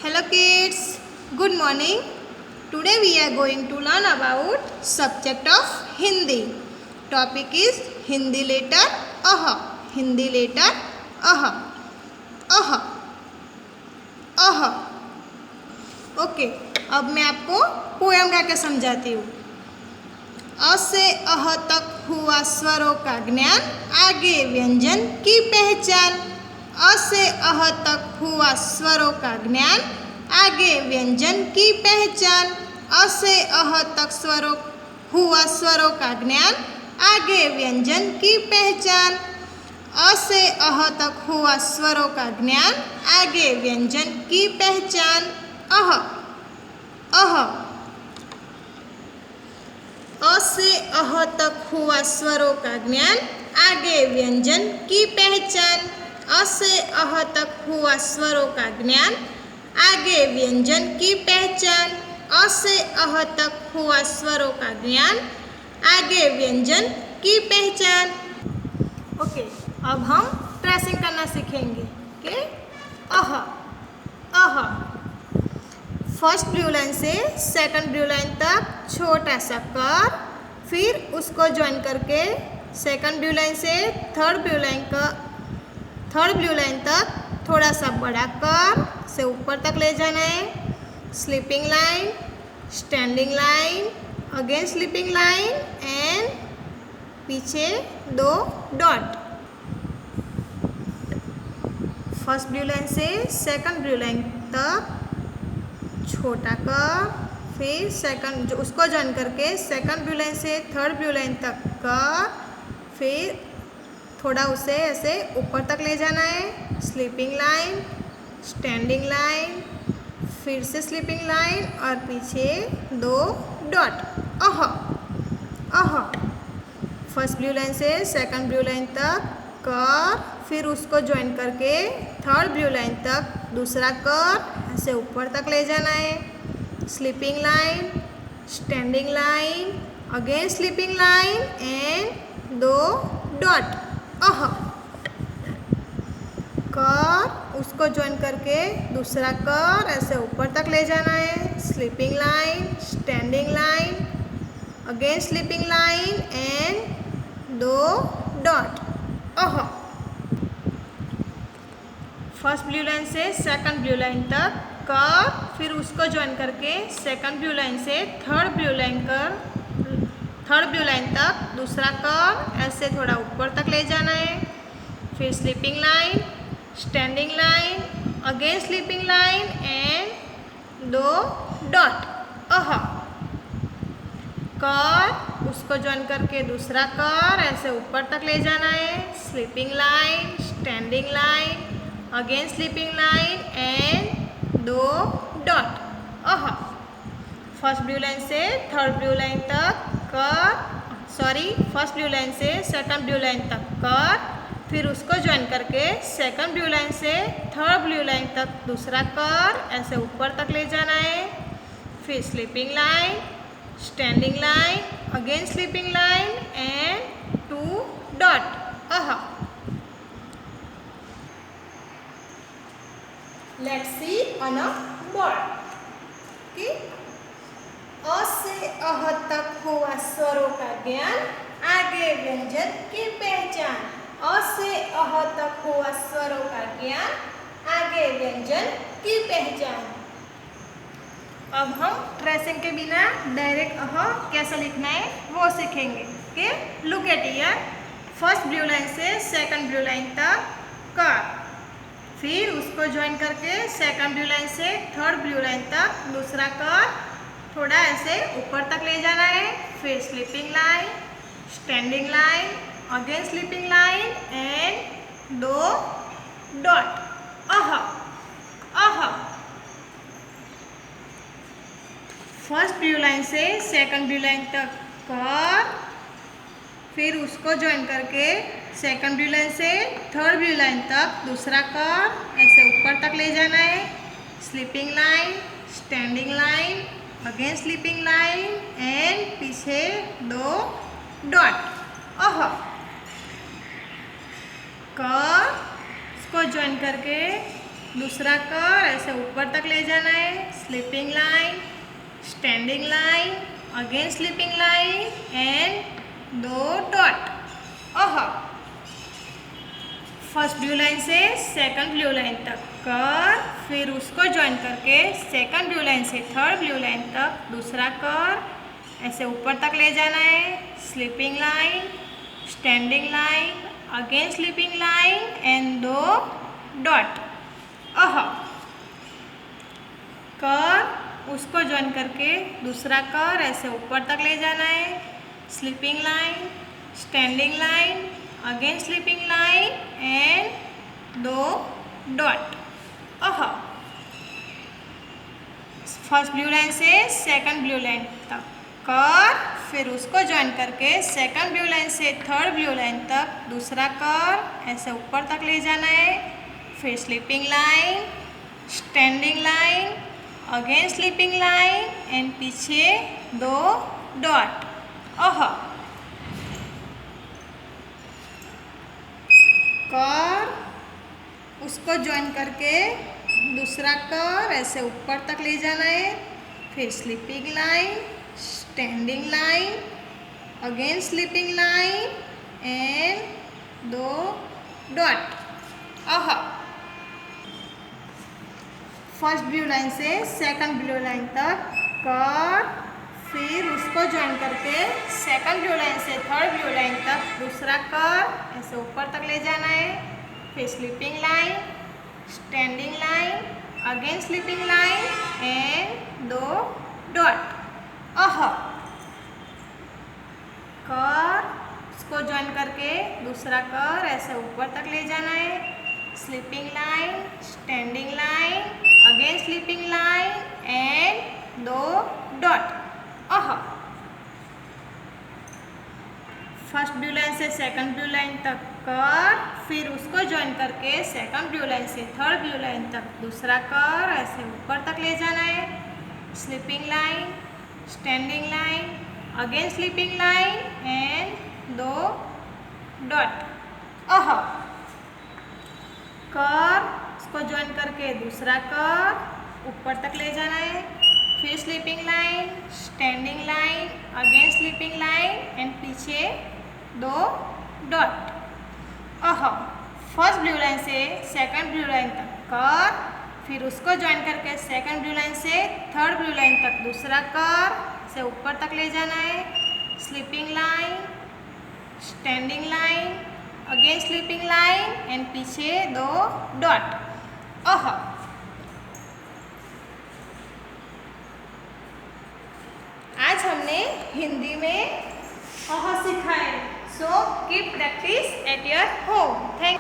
Hello kids, good morning. Today we are going to learn about subject of Hindi. Topic is Hindi letter ah. Hindi letter ah. Ah. Ah. Okay, अब मैं आपको poem गा के समझाती हूँ। अ से अह तक हुआ स्वरों का ज्ञान, आगे व्यंजन की पहचान। अ से अह तक हुआ स्वरों का ज्ञान, आगे व्यंजन की पहचान। अ से अह तक हुआ स्वरों का ज्ञान, आगे व्यंजन की पहचान। अ से अह तक हुआ स्वरों का ज्ञान, आगे व्यंजन की पहचान। अह अह अ से अह तक हुआ स्वरों का ज्ञान, आगे व्यंजन की पहचान। अ से अह तक हुआ स्वरों का ज्ञान, आगे व्यंजन की पहचान। अ से अह तक हुआ स्वरों का ज्ञान, आगे व्यंजन की पहचान। ओके, अब हम ट्रेसिंग करना सीखेंगे कि अह अह फर्स्ट ब्लू लाइन से सेकंड ब्लू लाइन तक छोटा सा कर, फिर उसको ज्वाइन करके सेकंड ब्लू लाइन से थर्ड ब्लू लाइन तक थोड़ा सा बड़ा कर से ऊपर तक ले जाना है। Sleeping line, standing line, again sleeping line and पीछे 2 डॉट। फर्स्ट ब्लू लाइन से सेकंड ब्लू लाइन तक छोटा कर, फिर सेकंड उसको ज्वाइन करके सेकंड ब्लू लाइन से थर्ड ब्लू लाइन तक कर, फिर थोड़ा उसे ऐसे ऊपर तक ले जाना है। स्लीपिंग लाइन, स्टैंडिंग लाइन, फिर से स्लीपिंग लाइन और पीछे 2 डॉट। अह अह फर्स्ट ब्लू लाइन से सेकंड ब्लू लाइन तक कर, फिर उसको ज्वाइन करके थर्ड ब्लू लाइन तक दूसरा कर ऐसे ऊपर तक ले जाना है। Sleeping line, standing line, again sleeping line and 2 dot. Uh कर उसको ज्वाइन करके दूसरा कर ऐसे ऊपर तक ले जाना है। Sleeping line, standing line, again sleeping line and 2 dot. Uh first blue line से सेकंड ब्लू लाइन तक कर, फिर उसको ज्वाइन करके सेकंड ब्लू लाइन से थर्ड ब्लू लाइन तक दूसरा कर ऐसे थोड़ा ऊपर तक ले जाना है। फिर sleeping line, standing line, again sleeping line and 2 dot. Uh कर उसको ज्वाइन करके दूसरा कर ऐसे ऊपर तक ले जाना है। Sleeping line, standing line, again sleeping line and 2 dot. Uh first blue line से थर्ड ब्लू लाइन तक कर, फर्स्ट ब्लू लाइन से सेकंड ब्लू लाइन तक कर, फिर उसको ज्वाइन करके सेकंड ब्लू लाइन से थर्ड ब्लू लाइन तक दूसरा कर ऐसे ऊपर तक ले जाना है। फिर sleeping line, standing line, again sleeping line and 2 dot. Uh Let's see on a board. Okay? अ से अह तक हुआ स्वरों का ज्ञान, आगे व्यंजन की पहचान। अ से अह तक हुआ स्वरों का ज्ञान, आगे व्यंजन की पहचान। अब हम ट्रेसिंग के बिना डायरेक्ट अह कैसे लिखना है वो सीखेंगे। Okay, look at here. First blue line से सेकंड ब्लू लाइन तक कर, फिर उसको ज्वाइन करके सेकंड ब्लू लाइन से थर्ड ब्लू लाइन तक दूसरा कर थोड़ा ऐसे ऊपर तक ले जाना है। फिर sleeping line, standing line, again sleeping line and 2 dot. Uh uh first blue line से सेकंड ब्लू लाइन तक कर, फिर उसको ज्वाइन करके सेकंड ब्लू लाइन से थर्ड ब्लू लाइन तक दूसरा कर ऐसे ऊपर तक ले जाना है। Sleeping line, standing line, again sleeping line and पीछे 2 डॉट। अह कर उसको ज्वाइन करके दूसरा कर ऐसे ऊपर तक ले जाना है, sleeping line, standing line, again sleeping line and 2 dot. First blue line से सेकंड ब्लू लाइन तक कर, फिर उसको ज्वाइन करके सेकंड ब्लू लाइन से थर्ड ब्लू लाइन तक दूसरा कर ऐसे ऊपर तक ले जाना है, sleeping line, standing line, again sleeping line and 2 dot. कर उसको ज्वाइन करके दूसरा कर ऐसे ऊपर तक ले जाना है, sleeping line, standing line, again sleeping line and 2 dot. First blue line से सेकंड ब्लू लाइन तक कर, फिर उसको ज्वाइन करके सेकंड ब्लू लाइन से थर्ड ब्लू लाइन तक दूसरा कर ऐसे ऊपर तक ले जाना है, फिर sleeping line, standing line, again sleeping line and पीछे 2 डॉट। कर उसको ज्वाइन करके दूसरा कर ऐसे ऊपर तक ले जाना है, फिर sleeping line, standing line, again sleeping line and 2 dot. First blue line से सेकंड ब्लू लाइन तक कर, फिर उसको ज्वाइन करके सेकंड ब्लू लाइन से थर्ड ब्लू लाइन तक दूसरा कर ऐसे ऊपर तक ले जाना है, फिर sleeping line, standing line, again sleeping line and 2 dot. कर उसको ज्वाइन करके दूसरा कर ऐसे ऊपर तक ले जाना है, sleeping line, standing line, again sleeping line and 2 dot. First blue line से सेकंड ब्लू लाइन तक कर, फिर उसको ज्वाइन करके सेकंड ब्लू लाइन से थर्ड ब्लू लाइन तक दूसरा कर ऐसे ऊपर तक ले जाना है, sleeping line, standing line, again sleeping line and 2 dot. कर उसको ज्वाइन करके दूसरा कर ऊपर तक ले जाना है, फिर sleeping line, standing line, again sleeping line and पीछे 2 डॉट। फर्स्ट ब्लू लाइन से सेकंड ब्लू लाइन तक कर, फिर उसको ज्वाइन करके सेकंड ब्लू लाइन से थर्ड ब्लू लाइन तक दूसरा कर से ऊपर तक ले जाना है, sleeping line, standing line, again sleeping line and पीछे 2 डॉट। आज हमने हिंदी में सीखा है। So keep practice at your home. Thank